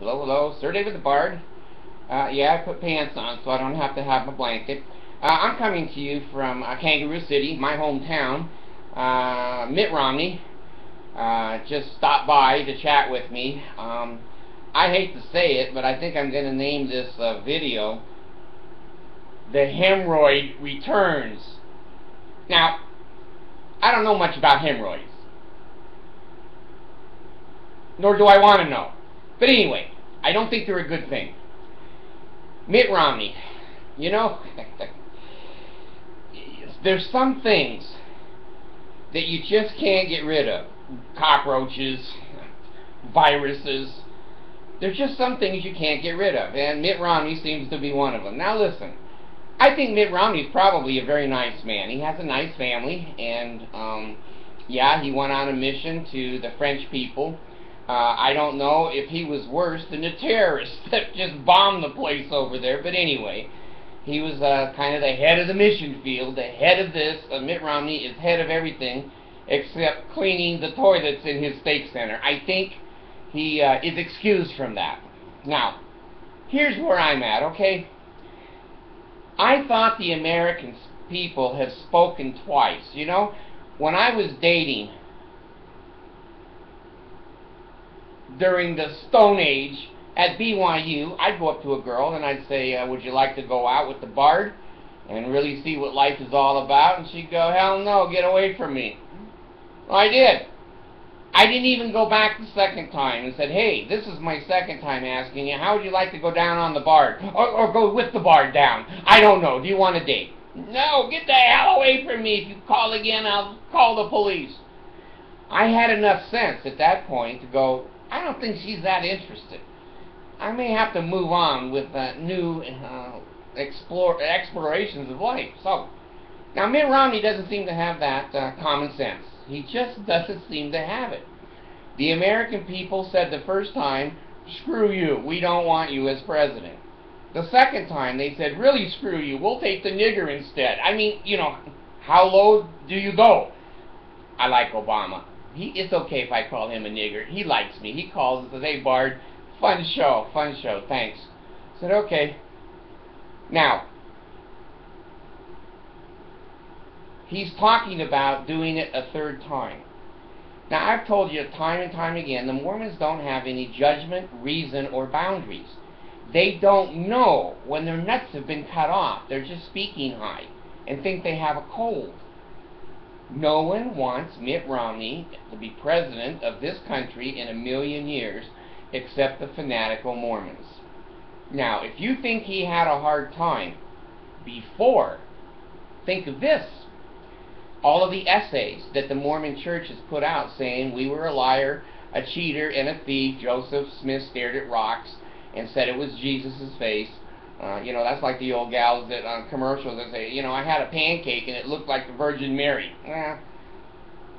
Hello, hello, Sir David the Bard. Yeah, I put pants on so I don't have to have my blanket. I'm coming to you from Kangaroo City, my hometown. Mitt Romney just stopped by to chat with me. I hate to say it, but I think I'm going to name this video "The Hemorrhoid Returns." Now, I don't know much about hemorrhoids, nor do I want to know. But anyway, I don't think they're a good thing. Mitt Romney, you know, there's some things that you just can't get rid of. Cockroaches, viruses. There's just some things you can't get rid of, and Mitt Romney seems to be one of them. Now listen, I think Mitt Romney's probably a very nice man. He has a nice family, and yeah, he went on a mission to the French people. I don't know if he was worse than the terrorists that just bombed the place over there, but anyway, he was kind of the head of the mission field, the head of this. Mitt Romney is head of everything except cleaning the toilets in his stake center. I think he is excused from that. Now, here's where I'm at, okay? I thought the American people have spoken twice. You know, when I was dating during the Stone Age at BYU, I'd go up to a girl and I'd say, would you like to go out with the Bard and really see what life is all about? And she'd go, hell no, get away from me. Well, I did. I didn't even go back the second time and said, hey, this is my second time asking you, how would you like to go down on the Bard? Or go with the Bard down? I don't know. Do you want to date? No, get the hell away from me. If you call again, I'll call the police. I had enough sense at that point to go, I don't think she's that interested. I may have to move on with new explorations of life. So, now Mitt Romney doesn't seem to have that common sense. He just doesn't seem to have it. The American people said the first time, screw you, we don't want you as president. The second time they said, really screw you, we'll take the nigger instead. I mean, you know, how low do you go? I like Obama. It's okay if I call him a nigger. He likes me. He calls and says, hey, Bard, fun show, thanks. I said, okay. Now, he's talking about doing it a third time. Now, I've told you time and time again, the Mormons don't have any judgment, reason, or boundaries. They don't know when their nuts have been cut off. They're just speaking high and think they have a cold. No one wants Mitt Romney to be president of this country in a million years except the fanatical Mormons. Now, if you think he had a hard time before, think of this. All of the essays that the Mormon church has put out saying we were a liar, a cheater, and a thief. Joseph Smith stared at rocks and said it was Jesus' face. You know, that's like the old gals that on commercials that say, you know, I had a pancake and it looked like the Virgin Mary.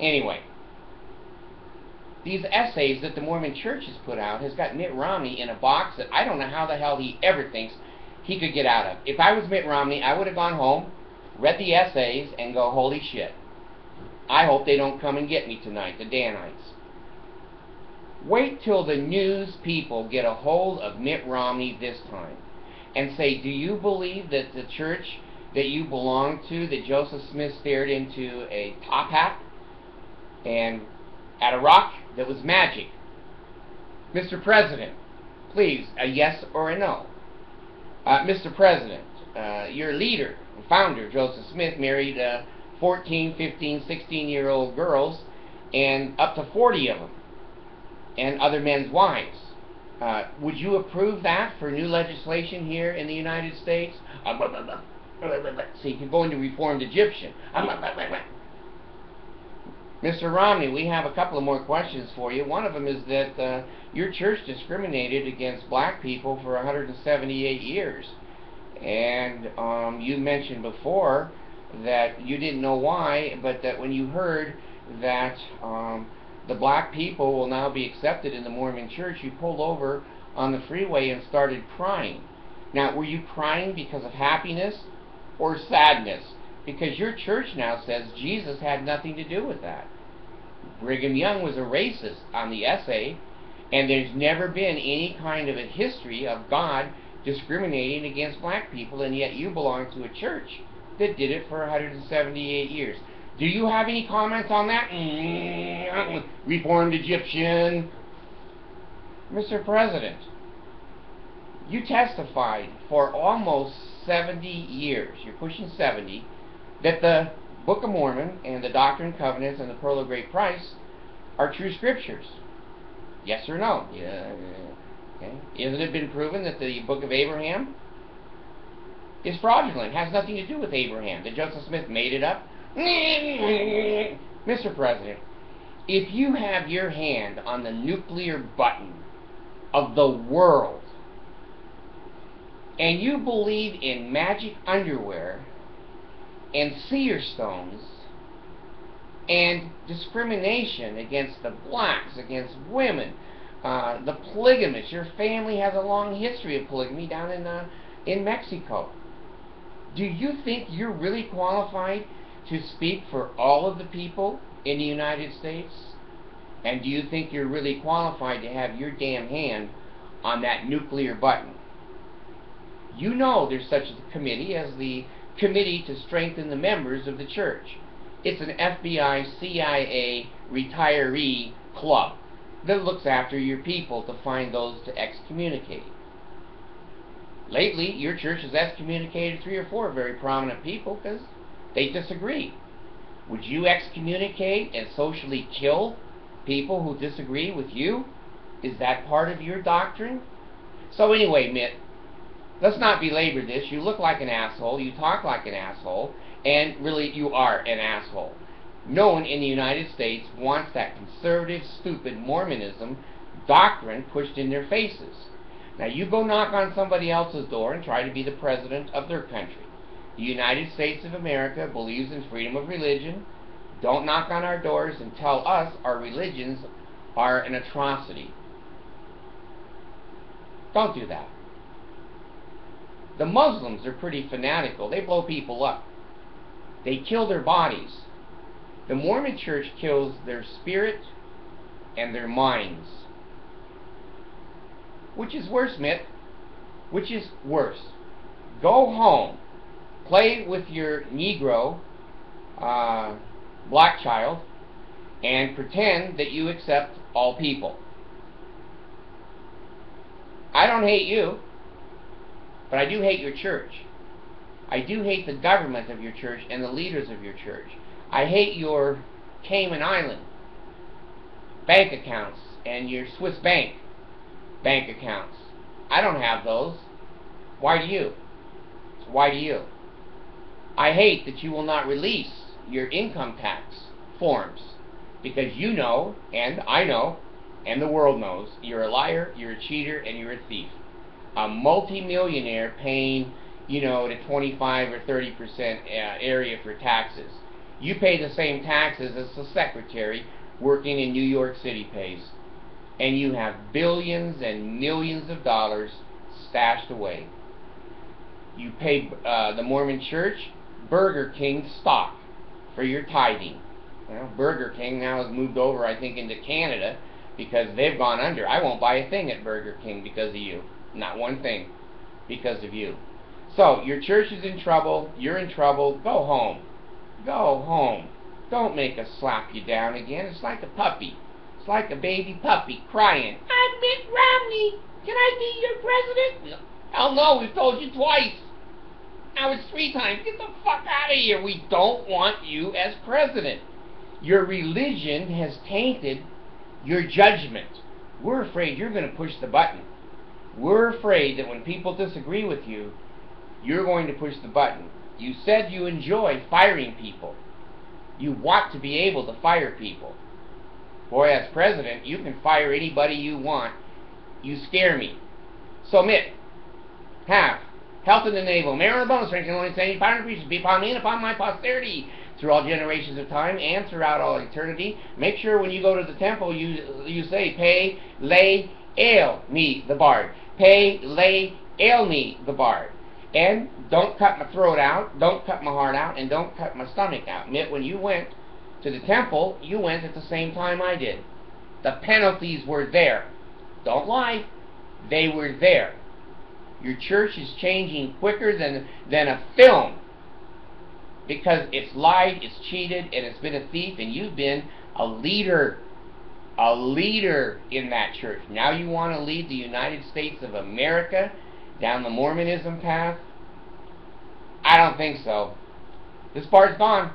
Anyway, these essays that the Mormon church has put out has got Mitt Romney in a box that I don't know how the hell he ever thinks he could get out of. If I was Mitt Romney, I would have gone home, read the essays, and go, holy shit. I hope they don't come and get me tonight, the Danites. Wait till the news people get a hold of Mitt Romney this time and say, do you believe that the church that you belong to, that Joseph Smith stared into a top hat and at a rock that was magic? Mr. President, please, a yes or a no. Mr. President, your leader, founder, Joseph Smith, married 14, 15, 16-year-old girls and up to 40 of them, and other men's wives. Would you approve that for new legislation here in the United States? See, you can go into Reformed Egyptian. Mr. Romney, we have a couple of more questions for you. One of them is that your church discriminated against black people for 178 years. And you mentioned before that you didn't know why, but that when you heard that the black people will now be accepted in the Mormon church, you pulled over on the freeway and started crying. Now, were you crying because of happiness or sadness? Because your church now says Jesus had nothing to do with that. Brigham Young was a racist on the essay, And there's never been any kind of a history of God discriminating against black people, and yet you belong to a church that did it for 178 years. Do you have any comments on that? Reformed Egyptian. Mr. President, you testified for almost 70 years, you're pushing 70, that the Book of Mormon and the Doctrine and Covenants and the Pearl of Great Price are true scriptures. Yes or no? Yeah. Okay. Isn't it been proven that the Book of Abraham is fraudulent? It has nothing to do with Abraham. That Joseph Smith made it up? Mr. President, if you have your hand on the nuclear button of the world and you believe in magic underwear and seer stones and discrimination against the blacks, against women, the polygamists, your family has a long history of polygamy down in Mexico. Do you think you're really qualified to speak for all of the people in the United States? And do you think you're really qualified to have your damn hand on that nuclear button? You know there's such a committee as the Committee to Strengthen the Members of the Church. It's an FBI, CIA retiree club that looks after your people to find those to excommunicate. Lately, your church has excommunicated 3 or 4 very prominent people because they disagree. Would you excommunicate and socially kill people who disagree with you? Is that part of your doctrine? So anyway, Mitt, let's not belabor this. You look like an asshole, you talk like an asshole, and really you are an asshole. No one in the United States wants that conservative, stupid Mormonism doctrine pushed in their faces. Now you go knock on somebody else's door and try to be the president of their country. The United States of America believes in freedom of religion. Don't knock on our doors and tell us our religions are an atrocity. Don't do that. The Muslims are pretty fanatical. They blow people up. They kill their bodies. The Mormon Church kills their spirit and their minds. Which is worse, Mitt? Which is worse? Go home. Play with your Negro black child and pretend that you accept all people. I don't hate you, but I do hate your church. I do hate the government of your church and the leaders of your church. I hate your Cayman Island bank accounts and your Swiss bank accounts. I don't have those. Why do you? Why do you? I hate that you will not release your income tax forms because you know, and I know, and the world knows, you're a liar, you're a cheater, and you're a thief. A multi-millionaire paying, you know, the 25 or 30% area for taxes. You pay the same taxes as the secretary working in New York City pays. And you have billions and millions of dollars stashed away. You pay the Mormon Church Burger King stock for your tithing. Well, Burger King now has moved over, I think, into Canada because they've gone under. I won't buy a thing at Burger King because of you. Not one thing because of you. So, your church is in trouble. You're in trouble. Go home. Go home. Don't make us slap you down again. It's like a puppy. It's like a baby puppy crying. I'm Mitt Romney. Can I be your president? Hell no, we've told you twice. Now it's 3 times. Get the fuck out of here. We don't want you as president. Your religion has tainted your judgment. We're afraid you're going to push the button. We're afraid that when people disagree with you, you're going to push the button. You said you enjoy firing people. You want to be able to fire people. Boy, as president, you can fire anybody you want. You scare me. So, Mitt, have health in the navel, marrow in the bone, strength in the loins, sanity, power and creatures, be upon me and upon my posterity, through all generations of time and throughout all eternity. Make sure when you go to the temple, you say, Pay, lay, ale me, the bard. Pay, lay, ale me, the bard. And don't cut my throat out, don't cut my heart out, and don't cut my stomach out. Mitt, when you went to the temple, you went at the same time I did. The penalties were there. Don't lie. They were there. Your church is changing quicker than a film, because it's lied, it's cheated, and it's been a thief, and you've been a leader in that church. Now you want to lead the United States of America down the Mormonism path? I don't think so. This part's gone.